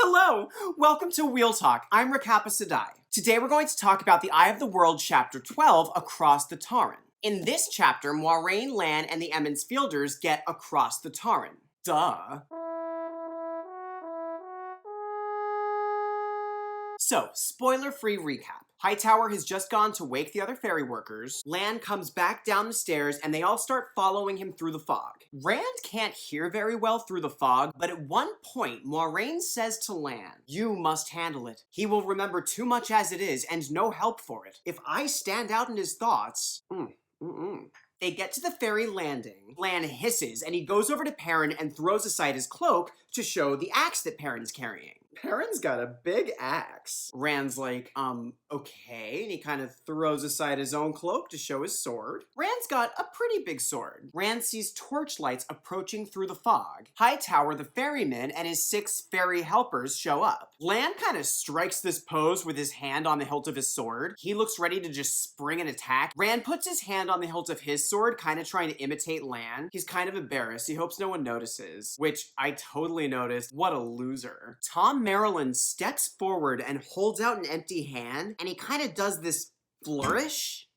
Hello! Welcome to Wheel Talk. I'm Aes Sedai. Today we're going to talk about the Eye of the World Chapter 12, Across the Taren. In this chapter, Moiraine, Lan, and the Emond's Fielders get across the Taren. Duh. So, spoiler-free recap. Hightower has just gone to wake the other ferry workers, Lan comes back down the stairs, and they all start following him through the fog. Rand can't hear very well through the fog, but at one point, Moiraine says to Lan, "You must handle it. He will remember too much as it is, and no help for it. If I stand out in his thoughts..." They get to the ferry landing. Lan hisses, and he goes over to Perrin and throws aside his cloak to show the axe that Perrin's carrying. Perrin's got a big axe. Rand's like, okay, and he kind of throws aside his own cloak to show his sword. Rand's got a pretty big sword. Rand sees torchlights approaching through the fog. Hightower, the ferryman, and his 6 ferry helpers show up. Lan kind of strikes this pose with his hand on the hilt of his sword. He looks ready to just spring an attack. Rand puts his hand on the hilt of his sword, kind of trying to imitate Lan. He's kind of embarrassed. He hopes no one notices, which I totally noticed. What a loser. Tom Maryland steps forward and holds out an empty hand, and he kind of does this flourish.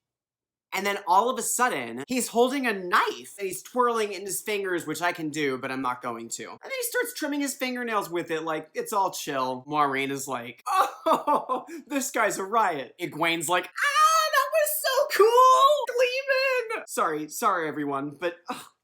And then all of a sudden, he's holding a knife and he's twirling in his fingers, which I can do, but I'm not going to. And then he starts trimming his fingernails with it like it's all chill. Moiraine is like, oh, this guy's a riot. Egwene's like, that was so cool! Gleeman! Sorry everyone, but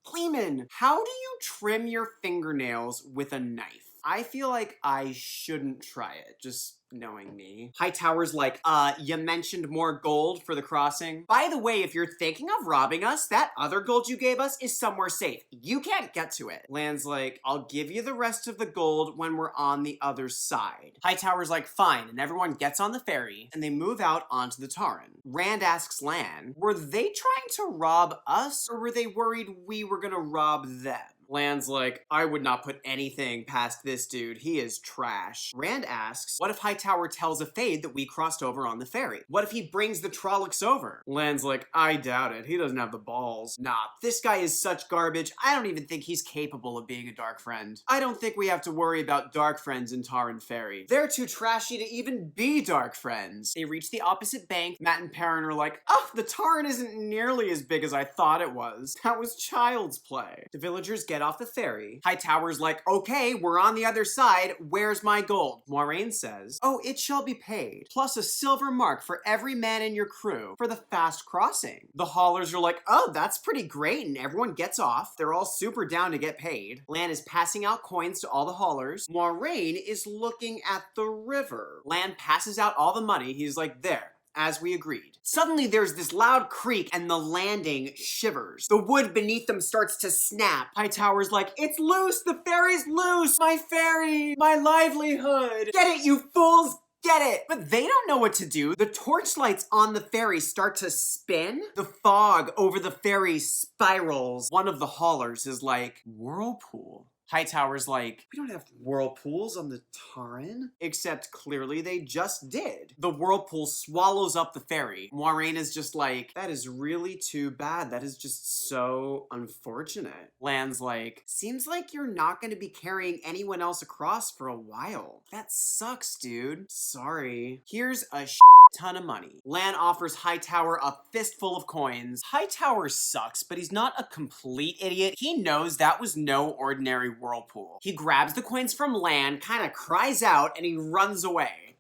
Gleeman, how do you trim your fingernails with a knife? I feel like I shouldn't try it, just knowing me. Hightower's like, you mentioned more gold for the crossing. By the way, if you're thinking of robbing us, that other gold you gave us is somewhere safe. You can't get to it. Lan's like, I'll give you the rest of the gold when we're on the other side. Hightower's like, fine, and everyone gets on the ferry, and they move out onto the Taren. Rand asks Lan, were they trying to rob us, or were they worried we were gonna rob them? Lan's like, I would not put anything past this dude. He is trash. Rand asks, what if Hightower tells a Fade that we crossed over on the ferry? What if he brings the Trollocs over? Lan's like, I doubt it. He doesn't have the balls. Nah, this guy is such garbage. I don't even think he's capable of being a dark friend. I don't think we have to worry about dark friends in Taren Ferry. They're too trashy to even be dark friends. They reach the opposite bank. Mat and Perrin are like, the Taren isn't nearly as big as I thought it was. That was child's play. The villagers get off the ferry. Hightower's like, okay, we're on the other side. Where's my gold? Moiraine says, oh, it shall be paid, plus a silver mark for every man in your crew for the fast crossing. The haulers are like, oh, that's pretty great, and everyone gets off. They're all super down to get paid. Lan is passing out coins to all the haulers. Moiraine is looking at the river. Lan passes out all the money. He's like, there. As we agreed. Suddenly there's this loud creak and the landing shivers. The wood beneath them starts to snap. Hightower's like, it's loose, the ferry's loose, my ferry, my livelihood. Get it, you fools, get it. But they don't know what to do. The torchlights on the ferry start to spin. The fog over the ferry spirals. One of the haulers is like, whirlpool. Hightower's like, we don't have whirlpools on the Taren. Except clearly they just did. The whirlpool swallows up the ferry. Moiraine is just like, that is really too bad. That is just so unfortunate. Lan's like, seems like you're not gonna be carrying anyone else across for a while. That sucks, dude. Sorry. Here's a ton of money. Lan offers Hightower a fistful of coins. Hightower sucks, but he's not a complete idiot. He knows that was no ordinary whirlpool. He grabs the coins from Lan, kind of cries out, and he runs away.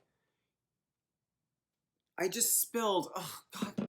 I just spilled. Oh, God.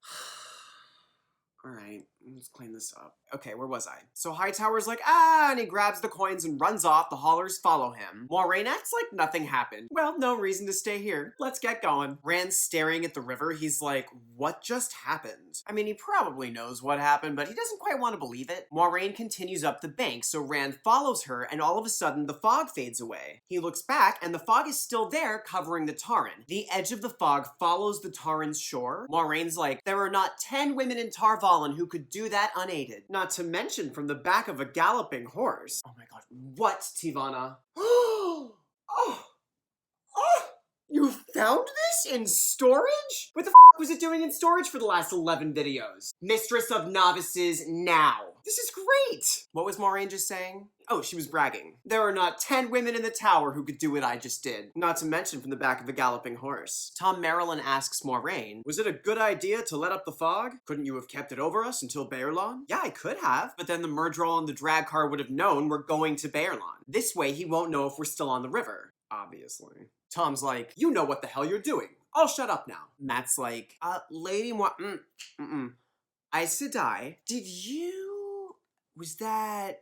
All right, let's clean this up. Okay, where was I? So Hightower's like, and he grabs the coins and runs off. The haulers follow him. Moiraine acts like nothing happened. Well, no reason to stay here. Let's get going. Rand's staring at the river. He's like, what just happened? I mean, he probably knows what happened, but he doesn't quite want to believe it. Moiraine continues up the bank, so Rand follows her, and all of a sudden, the fog fades away. He looks back, and the fog is still there, covering the Taren. The edge of the fog follows the Taren's shore. Moraine's like, there are not 10 women in Tarvalin who could do that unaided. Not to mention from the back of a galloping horse. Oh my god. What, Tivana? You You found this in storage? What the was it doing in storage for the last 11 videos? Mistress of Novices now. This is great. What was Moiraine just saying? Oh, she was bragging. There are not 10 women in the tower who could do what I just did. Not to mention from the back of a galloping horse. Tom Marilyn asks Moiraine, was it a good idea to let up the fog? Couldn't you have kept it over us until Baerlon? Yeah, I could have, but then the Myrddraal and the drag car would have known we're going to Baerlon. This way he won't know if we're still on the river. Obviously. Tom's like, you know what the hell you're doing. I'll shut up now. Matt's like, Lady Aes Sedai, did you... was that...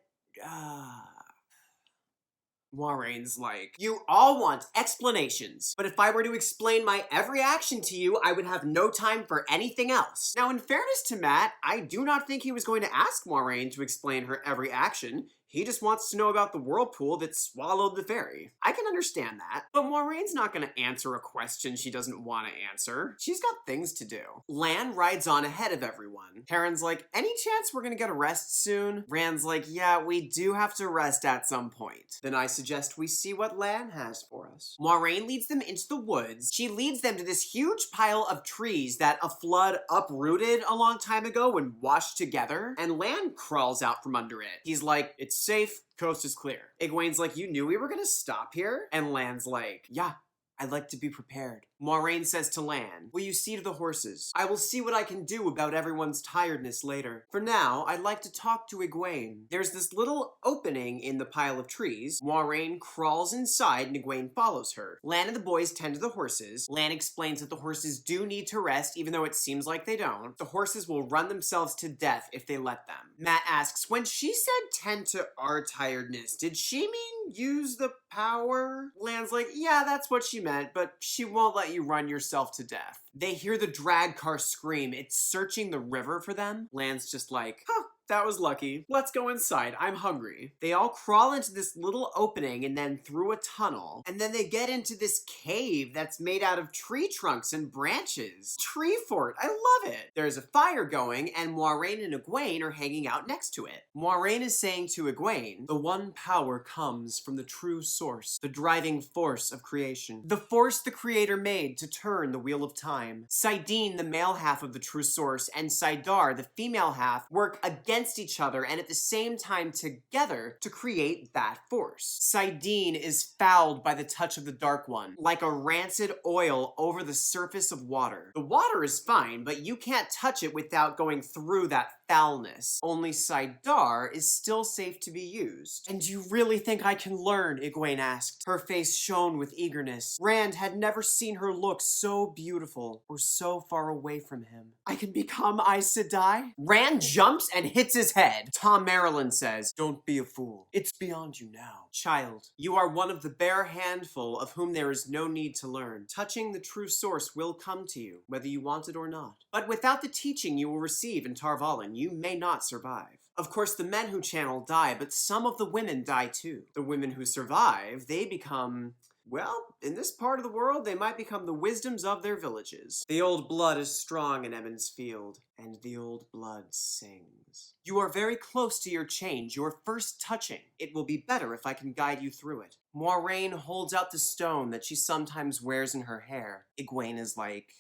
Moiraine's like, you all want explanations, but if I were to explain my every action to you, I would have no time for anything else. Now, in fairness to Matt, I do not think he was going to ask Moiraine to explain her every action. He just wants to know about the whirlpool that swallowed the Ferry. I can understand that, but Moiraine's not gonna answer a question she doesn't want to answer. She's got things to do. Lan rides on ahead of everyone. Taren's like, any chance we're gonna get a rest soon? Rand's like, yeah, we do have to rest at some point. Then I suggest we see what Lan has for us. Moiraine leads them into the woods. She leads them to this huge pile of trees that a flood uprooted a long time ago and washed together, and Lan crawls out from under it. He's like, it's safe, coast is clear. Egwene's like, you knew we were gonna stop here? And Lan's like, yeah, I'd like to be prepared. Moiraine says to Lan, will you see to the horses? I will see what I can do about everyone's tiredness later. For now, I'd like to talk to Egwene. There's this little opening in the pile of trees. Moiraine crawls inside and Egwene follows her. Lan and the boys tend to the horses. Lan explains that the horses do need to rest, even though it seems like they don't. The horses will run themselves to death if they let them. Matt asks, when she said tend to our tiredness, did she mean use the power? Lan's like, yeah, that's what she meant, but she won't let you run yourself to death. They hear the drag car scream. It's searching the river for them. Lan's just like, huh, that was lucky. Let's go inside. I'm hungry. They all crawl into this little opening and then through a tunnel. And then they get into this cave that's made out of tree trunks and branches. Tree fort. I love it. There's a fire going and Moiraine and Egwene are hanging out next to it. Moiraine is saying to Egwene, the one power comes from the true source, the driving force of creation. The force the creator made to turn the wheel of time. Saidin, the male half of the true source, and Saidar, the female half, work against each other and at the same time together to create that force. Saidin is fouled by the touch of the Dark One, like a rancid oil over the surface of water. The water is fine, but you can't touch it without going through that foulness. Only Saidar is still safe to be used. And you really think I can learn? Egwene asked. Her face shone with eagerness. Rand had never seen her look so beautiful or so far away from him. I can become Aes Sedai? Rand jumps and hits his head. Tom Marilyn says, don't be a fool. It's beyond you now. Child, you are one of the bare handful of whom there is no need to learn. Touching the true source will come to you, whether you want it or not. But without the teaching you will receive in Tar Valon, you may not survive. Of course, the men who channel die, but some of the women die too. The women who survive, they become... well, in this part of the world, they might become the wisdoms of their villages. The old blood is strong in Emond's Field, and the old blood sings. You are very close to your change, your first touching. It will be better if I can guide you through it. Moiraine holds out the stone that she sometimes wears in her hair. Egwene is like,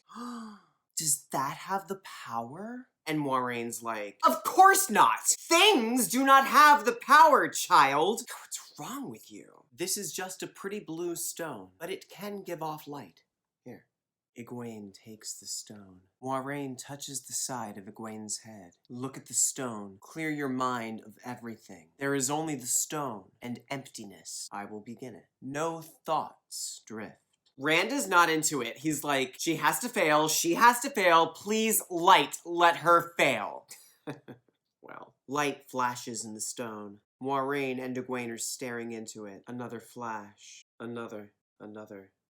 does that have the power? And Moiraine's like, of course not! Things do not have the power, child! What's wrong with you? This is just a pretty blue stone, but it can give off light. Here. Egwene takes the stone. Moiraine touches the side of Egwene's head. Look at the stone. Clear your mind of everything. There is only the stone and emptiness. I will begin it. No thoughts drift. Rand is not into it. He's like, she has to fail, she has to fail, please, light, let her fail. Well, light flashes in the stone. Moiraine and Egwene are staring into it. Another flash. Another.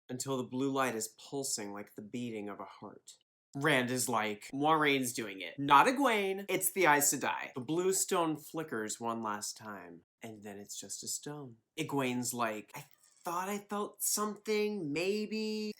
Until the blue light is pulsing like the beating of a heart. Rand is like, Moiraine's doing it. Not Egwene, it's the Aes Sedai. The blue stone flickers one last time. And then it's just a stone. Egwene's like, I thought I felt something, maybe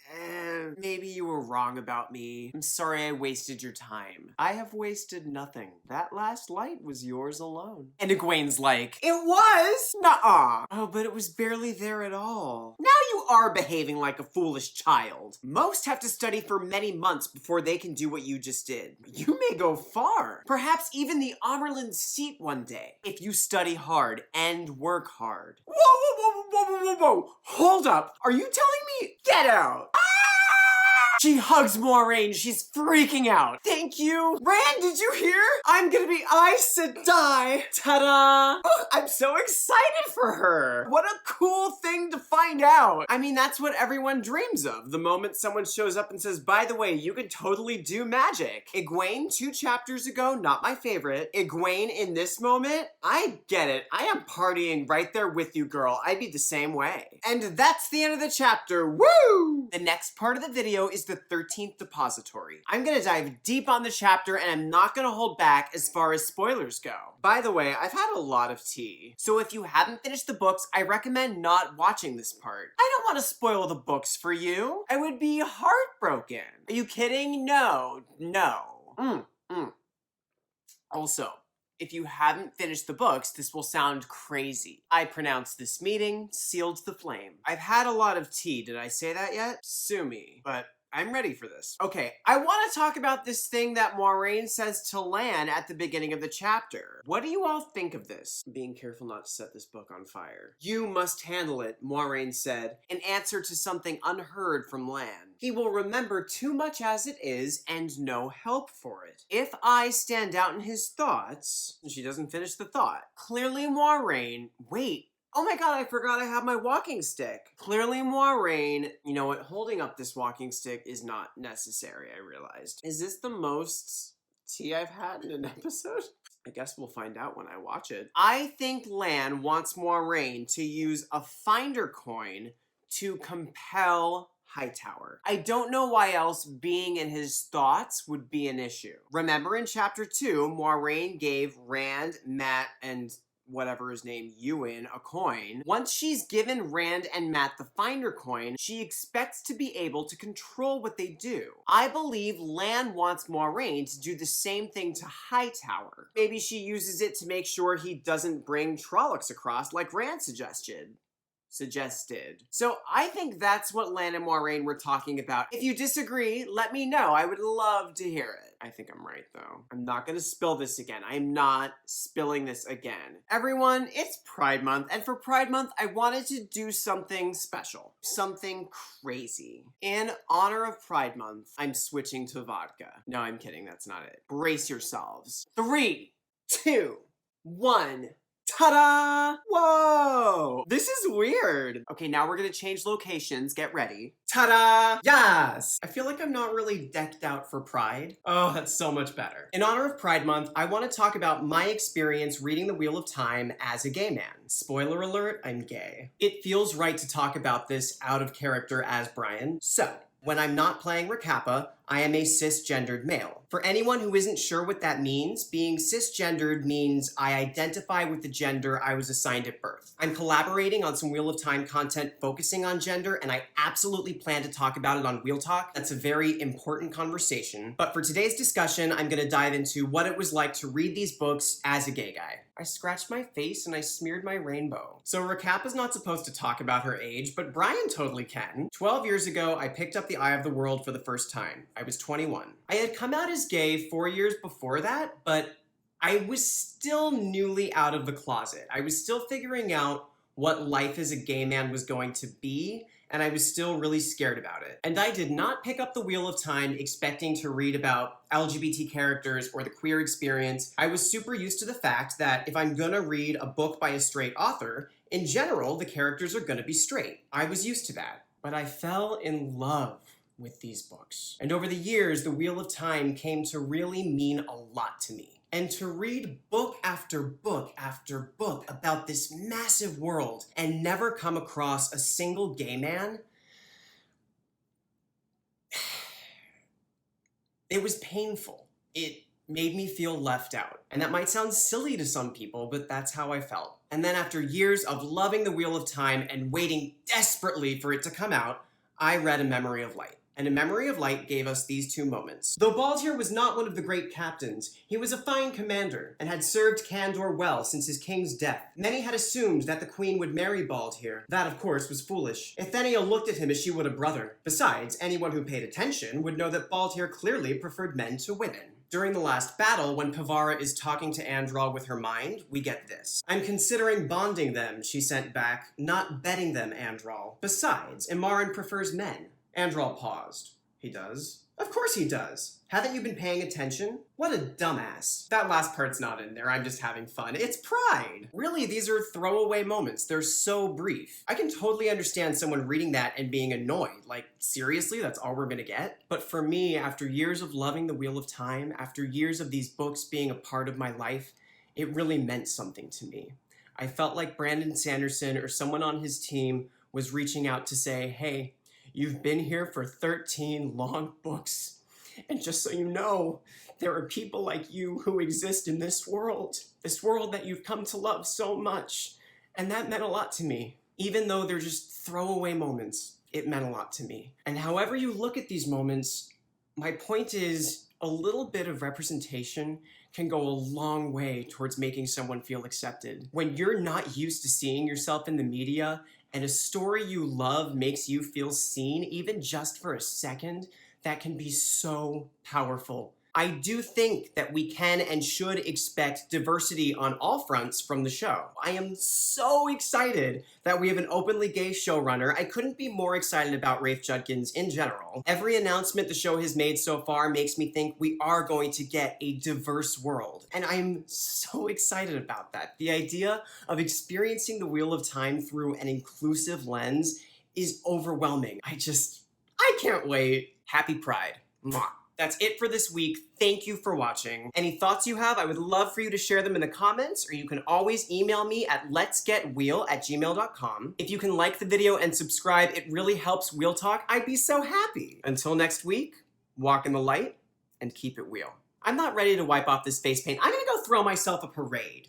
you were wrong about me. I'm sorry I wasted your time. I have wasted nothing. That last light was yours alone. And Egwene's like, it was? Nuh-uh. Oh, but it was barely there at all. Now you are behaving like a foolish child. Most have to study for many months before they can do what you just did. You may go far. Perhaps even the Amerlin's seat one day, if you study hard and work hard. Whoa, whoa, whoa, whoa, whoa, whoa, whoa. Hold up. Are you telling me? Get out. She hugs Moiraine. She's freaking out. Thank you. Rand, did you hear? I'm gonna be Aes Sedai. Ta-da! Oh, I'm so excited for her. What a cool thing to find out. I mean, that's what everyone dreams of. The moment someone shows up and says, by the way, you could totally do magic. Egwene 2 chapters ago, not my favorite. Egwene in this moment, I get it. I am partying right there with you, girl. I'd be the same way. And that's the end of the chapter. Woo! The next part of the video is the 13th depository. I'm gonna dive deep on the chapter and I'm not gonna hold back as far as spoilers go. By the way, I've had a lot of tea, so if you haven't finished the books, I recommend not watching this part. I don't want to spoil the books for you. I would be heartbroken. Are you kidding? No. Also, if you haven't finished the books, this will sound crazy. I pronounced this meeting sealed the flame. I've had a lot of tea. Did I say that yet? Sue me. But I'm ready for this. Okay, I want to talk about this thing that Moiraine says to Lan at the beginning of the chapter. What do you all think of this? Being careful not to set this book on fire. You must handle it, Moiraine said, in answer to something unheard from Lan. He will remember too much as it is and no help for it. If I stand out in his thoughts, she doesn't finish the thought. Clearly Moiraine, wait. Oh my god, I forgot I have my walking stick. Clearly Moiraine, you know what, holding up this walking stick is not necessary, I realized. Is this the most tea I've had in an episode? I guess we'll find out when I watch it. I think Lan wants Moiraine to use a finder coin to compel Hightower. I don't know why else being in his thoughts would be an issue. Remember in chapter 2, Moiraine gave Rand, Mat, and whatever his name, Ewan, a coin. Once she's given Rand and Mat the finder coin, she expects to be able to control what they do. I believe Lan wants Moiraine to do the same thing to Hightower. Maybe she uses it to make sure he doesn't bring Trollocs across like Rand suggested. So I think that's what Lan and Moiraine were talking about. If you disagree, let me know. I would love to hear it. I think I'm right though. I'm not gonna spill this again. I'm not spilling this again. Everyone, it's Pride Month, and for Pride Month, I wanted to do something special. Something crazy. In honor of Pride Month, I'm switching to vodka. No, I'm kidding, that's not it. Brace yourselves. 3, 2, 1. Ta-da! Whoa! This is weird. Okay, now we're gonna change locations. Get ready. Ta-da! Yes! I feel like I'm not really decked out for Pride. Oh, that's so much better. In honor of Pride Month, I want to talk about my experience reading The Wheel of Time as a gay man. Spoiler alert, I'm gay. It feels right to talk about this out of character as Brian. So, when I'm not playing Recappa, I am a cisgendered male. For anyone who isn't sure what that means, being cisgendered means I identify with the gender I was assigned at birth. I'm collaborating on some Wheel of Time content focusing on gender, and I absolutely plan to talk about it on Wheel Talk. That's a very important conversation. But for today's discussion, I'm gonna dive into what it was like to read these books as a gay guy. I scratched my face and I smeared my rainbow. So Recappa's not supposed to talk about her age, but Brian totally can. 12 years ago, I picked up the Eye of the World for the first time. I was 21. I had come out as gay 4 years before that, but I was still newly out of the closet. I was still figuring out what life as a gay man was going to be, and I was still really scared about it. And I did not pick up the Wheel of Time expecting to read about LGBT characters or the queer experience. I was super used to the fact that if I'm gonna read a book by a straight author, in general, the characters are gonna be straight. I was used to that. But I fell in love with these books. And over the years, The Wheel of Time came to really mean a lot to me. And to read book after book after book about this massive world and never come across a single gay man, it was painful. It made me feel left out. And that might sound silly to some people, but that's how I felt. And then after years of loving The Wheel of Time and waiting desperately for it to come out, I read A Memory of Light. And A Memory of Light gave us these two moments. Though Baltier was not one of the great captains, he was a fine commander, and had served Candor well since his king's death. Many had assumed that the queen would marry Baltier. That, of course, was foolish. Ithenia looked at him as she would a brother. Besides, anyone who paid attention would know that Baltier clearly preferred men to women. During the last battle, when Pavara is talking to Andral with her mind, we get this. "I'm considering bonding them," she sent back, "not betting them, Andral. Besides, Imarin prefers men." Andral paused. "He does?" "Of course he does. Haven't you been paying attention?" What a dumbass. That last part's not in there, I'm just having fun. It's pride! Really, these are throwaway moments. They're so brief. I can totally understand someone reading that and being annoyed. Like, seriously, that's all we're gonna get? But for me, after years of loving The Wheel of Time, after years of these books being a part of my life, it really meant something to me. I felt like Brandon Sanderson or someone on his team was reaching out to say, hey, you've been here for 13 long books. And just so you know, there are people like you who exist in this world that you've come to love so much. And that meant a lot to me. Even though they're just throwaway moments, it meant a lot to me. And however you look at these moments, my point is a little bit of representation can go a long way towards making someone feel accepted. When you're not used to seeing yourself in the media and a story you love makes you feel seen, even just for a second, that can be so powerful. I do think that we can and should expect diversity on all fronts from the show. I am so excited that we have an openly gay showrunner. I couldn't be more excited about Rafe Judkins in general. Every announcement the show has made so far makes me think we are going to get a diverse world. And I'm so excited about that. The idea of experiencing the Wheel of Time through an inclusive lens is overwhelming. I can't wait. Happy Pride. Mwah. That's it for this week. Thank you for watching. Any thoughts you have, I would love for you to share them in the comments, or you can always email me at letsgetwheel@gmail.com. If you can like the video and subscribe, it really helps Wheel Talk. I'd be so happy. Until next week, walk in the light and keep it wheel. I'm not ready to wipe off this face paint. I'm gonna go throw myself a parade.